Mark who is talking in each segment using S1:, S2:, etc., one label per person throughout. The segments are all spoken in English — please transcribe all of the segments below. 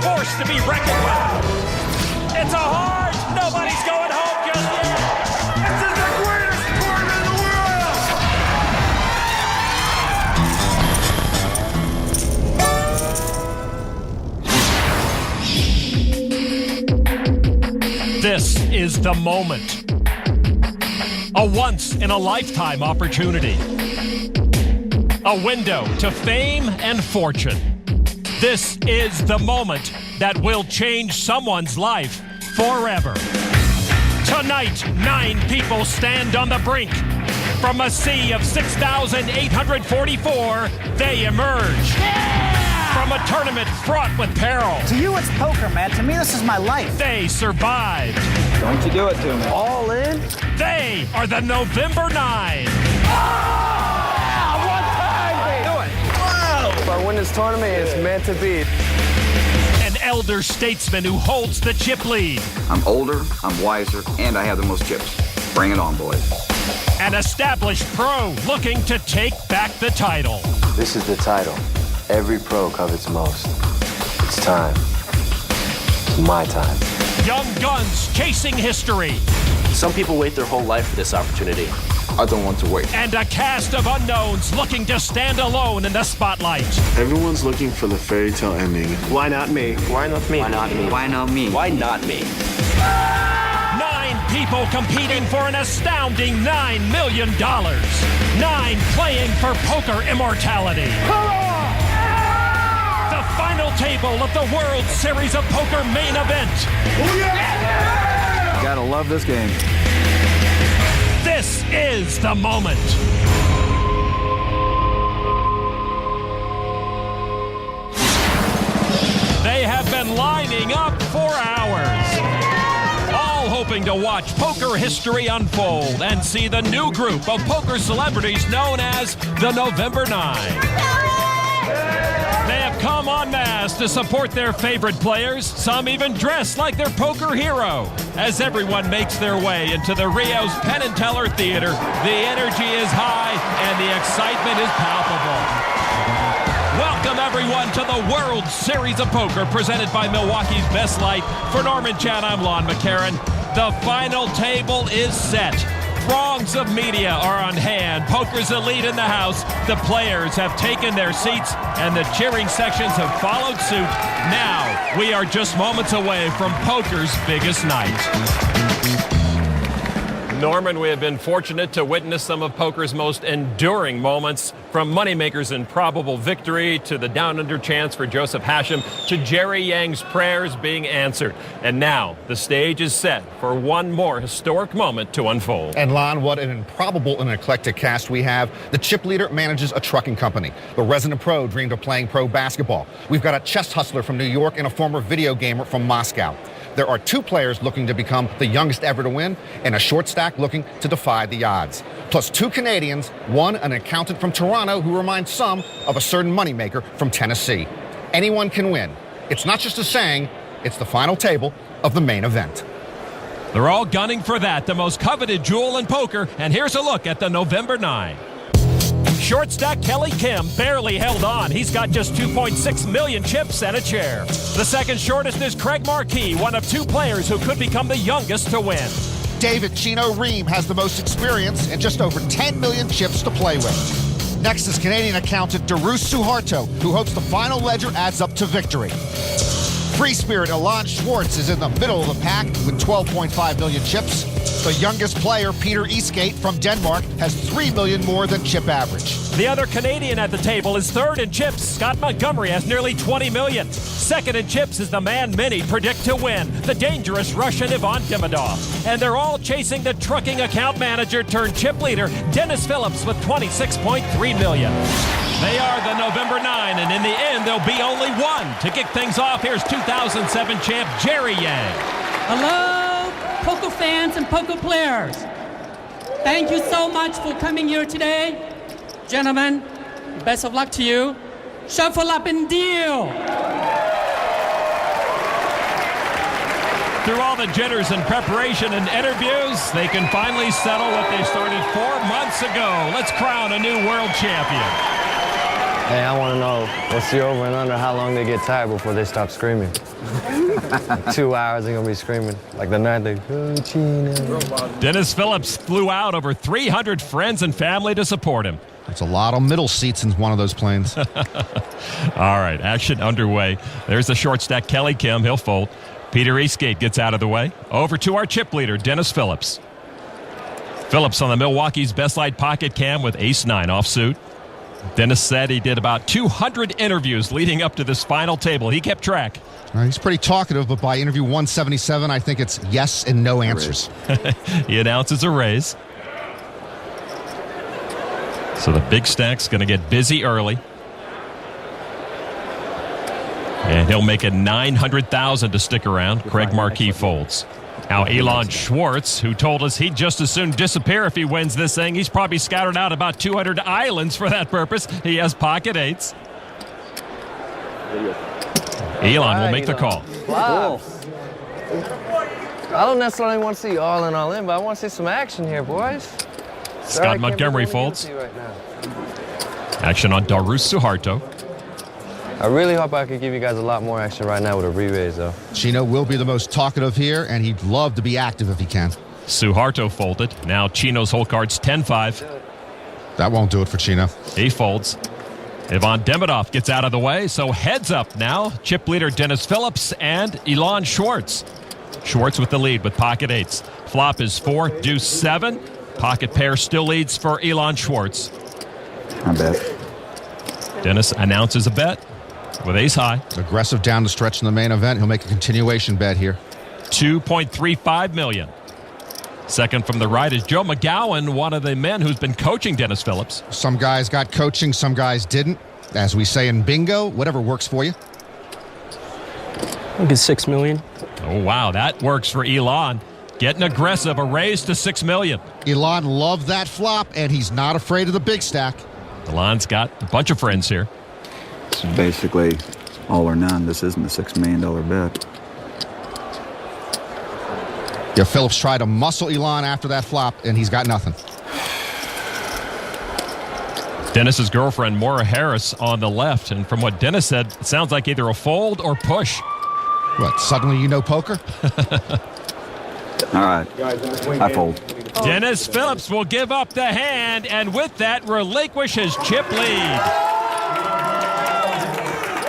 S1: force to be reckoned with. It's a hard. Nobody's going home just yet.
S2: This is the greatest
S1: sport in the world. This is the moment. A once-in-a-lifetime opportunity. A window to fame and fortune. This is the moment that will change someone's life forever. Tonight, 9 people stand on the brink. From a sea of 6,844, they emerge. From a tournament fraught with peril.
S3: To you, it's poker, man. To me, this is my life.
S1: They survived.
S4: Don't you do it to me.
S3: All in?
S1: They are the November 9.
S4: If I win this tournament, it's meant to be.
S1: An elder statesman who holds the chip lead.
S5: I'm older, I'm wiser, and I have the most chips. Bring it on, boys.
S1: An established pro looking to take back the title.
S6: This is the title every pro covets most. It's time. It's my time.
S1: Young guns chasing history.
S7: Some people wait their whole life for this opportunity.
S5: I don't want to wait.
S1: And a cast of unknowns looking to stand alone in the spotlight.
S8: Everyone's looking for the fairy tale ending.
S7: Why not me? Why not me?
S6: Why not me?
S5: Why not me?
S7: Why not me?
S1: 9 people competing for an astounding $9 million. 9 playing for poker immortality. The final table of the World Series of Poker main event.
S5: Gotta love this game.
S1: This is the moment. They have been lining up for hours, all hoping to watch poker history unfold and see the new group of poker celebrities known as the November 9. They have come en masse to support their favorite players, some even dressed like their poker hero. As everyone makes their way into the Rio's Penn and Teller Theater, the energy is high and the excitement is palpable. Welcome, everyone, to the World Series of Poker, presented by Milwaukee's Best Light. For Norman Chan, I'm Lon McCarran. The final table is set. Throngs of media are on hand. Poker's elite in the house. The players have taken their seats, and the cheering sections have followed suit. Now, we are just moments away from poker's biggest night. Norman, we have been fortunate to witness some of poker's most enduring moments, from Moneymaker's improbable victory to the down-under chance for Joseph Hashem to Jerry Yang's prayers being answered. And now the stage is set for one more historic moment to unfold.
S9: And Lon, what an improbable and eclectic cast we have. The chip leader manages a trucking company. The resident pro dreamed of playing pro basketball. We've got a chess hustler from New York and a former video gamer from Moscow. There are 2 players looking to become the youngest ever to win, and a short stack looking to defy the odds. Plus 2 Canadians, one an accountant from Toronto who reminds some of a certain moneymaker from Tennessee. Anyone can win. It's not just a saying, it's the final table of the main event.
S1: They're all gunning for that, the most coveted jewel in poker, and here's a look at the November 9. Short stack Kelly Kim barely held on. He's got just 2.6 million chips and a chair. The second shortest is Craig Marquis, one of 2 players who could become the youngest to win.
S9: David Chino Ream has the most experience and just over 10 million chips to play with. Next is Canadian accountant Darus Suharto, who hopes the final ledger adds up to victory. Free spirit Ilan Schwartz is in the middle of the pack with 12.5 million chips. The youngest player, Peter Eastgate from Denmark, has 3 million more than chip average.
S1: The other Canadian at the table is third in chips. Scott Montgomery has nearly 20 million. Second in chips is the man many predict to win, the dangerous Russian Ivan Demidov. And they're all chasing the trucking account manager turned chip leader, Dennis Phillips, with 26.3 million. They are the November 9, and in the end, there'll be only one. To kick things off, here's 2007 champ Jerry Yang.
S10: Hello, poker fans and poker players. Thank you so much for coming here today. Gentlemen, best of luck to you. Shuffle up and deal.
S1: Through all the jitters and preparation and interviews, they can finally settle what they started 4 months ago. Let's crown a new world champion.
S6: Hey, I want to know what's the over and under how long they get tired before they stop screaming. Like 2 hours they're going to be screaming. Like the night they go, Chino.
S1: Dennis Phillips flew out over 300 friends and family to support him.
S9: It's a lot of middle seats in one of those planes.
S1: All right, action underway. There's the short stack, Kelly Kim. He'll fold. Peter Eastgate gets out of the way. Over to our chip leader, Dennis Phillips. Phillips on the Milwaukee's best light pocket cam with ace-9 offsuit. Dennis said he did about 200 interviews leading up to this final table. He kept track.
S9: He's pretty talkative, but by interview 177, I think it's yes and no answers.
S1: He announces a raise. So the big stack's going to get busy early. And he'll make it $900,000 to stick around. Craig Marquis folds. Now Elon Schwartz, who told us he'd just as soon disappear if he wins this thing. He's probably scouted out about 200 islands for that purpose. He has pocket eights. Elon will make the call.
S6: Wow. I don't necessarily want to see all in, but I want to see some action here, boys.
S1: Scott Montgomery folds. Action on Darus Suharto.
S6: I really hope I could give you guys a lot more action right now with a re-raise, though.
S9: Chino will be the most talkative here, and he'd love to be active if he can.
S1: Suharto folded. Now Chino's hole card's 10-5.
S9: That won't do it for Chino.
S1: He folds. Ivan Demidov gets out of the way, so heads up now. Chip leader Dennis Phillips and Elon Schwartz. Schwartz with the lead with pocket eights. Flop is 4, deuce 7. Pocket pair still leads for Elon Schwartz.
S5: I bet.
S1: Dennis announces a bet with ace high.
S9: Aggressive down the stretch in the main event. He'll make a continuation bet here.
S1: $2.35 million. Second from the right is Joe McGowan, one of the men who's been coaching Dennis Phillips.
S9: Some guys got coaching, some guys didn't. As we say in bingo, whatever works for you.
S11: I think it's $6 million.
S1: Oh, wow, that works for Elon. Getting aggressive, a raise to $6 million.
S9: Elon loved that flop, and he's not afraid of the big stack.
S1: Elon's got a bunch of friends here.
S5: It's basically all or none. This isn't a $6 million bet.
S9: Yeah, Phillips tried to muscle Elon after that flop, and he's got nothing.
S1: Dennis's girlfriend, Maura Harris, on the left. And from what Dennis said, it sounds like either a fold or push.
S9: What, suddenly you know poker?
S5: All right, I fold.
S1: Dennis Phillips will give up the hand, and with that, relinquish his chip lead.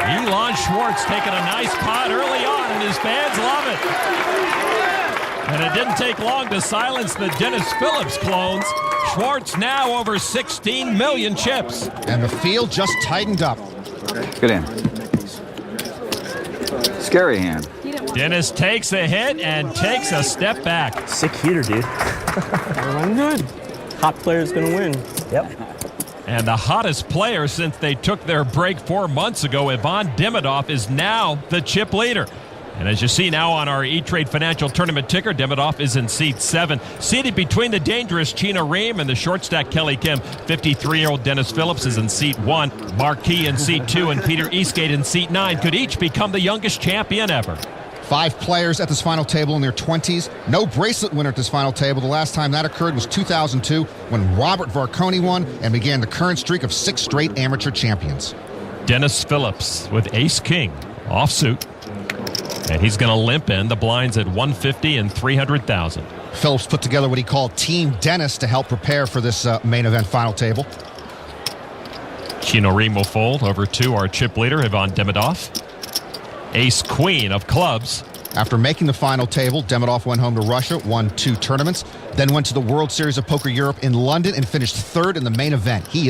S1: Elon Schwartz taking a nice pot early on, and his fans love it. And it didn't take long to silence the Dennis Phillips clones. Schwartz now over 16 million chips.
S9: And the field just tightened up.
S5: Good hand. Scary hand.
S1: Dennis takes a hit and takes a step back.
S11: Sick heater, dude. I'm good. Hot player's gonna win. Yep.
S1: And the hottest player since they took their break 4 months ago, Ivan Demidov, is now the chip leader. And as you see now on our E-Trade Financial Tournament ticker, Demidov is in seat 7. Seated between the dangerous Chino Ream and the short stack Kelly Kim, 53-year-old Dennis Phillips is in seat 1. Marquis in seat 2 and Peter Eastgate in seat 9 could each become the youngest champion ever.
S9: 5 players at this final table in their 20s. No bracelet winner at this final table. The last time that occurred was 2002 when Robert Varconi won and began the current streak of 6 straight amateur champions.
S1: Dennis Phillips with ace-king offsuit. And he's going to limp in. The blinds at 150 and 300,000.
S9: Phillips put together what he called Team Dennis to help prepare for this main event final table.
S1: Chino Ream will fold over to our chip leader, Ivan Demidov. Ace-queen of clubs.
S9: After making the final table, Demidov went home to Russia, won 2 tournaments, then went to the World Series of Poker Europe in London and finished 3rd in the main event. He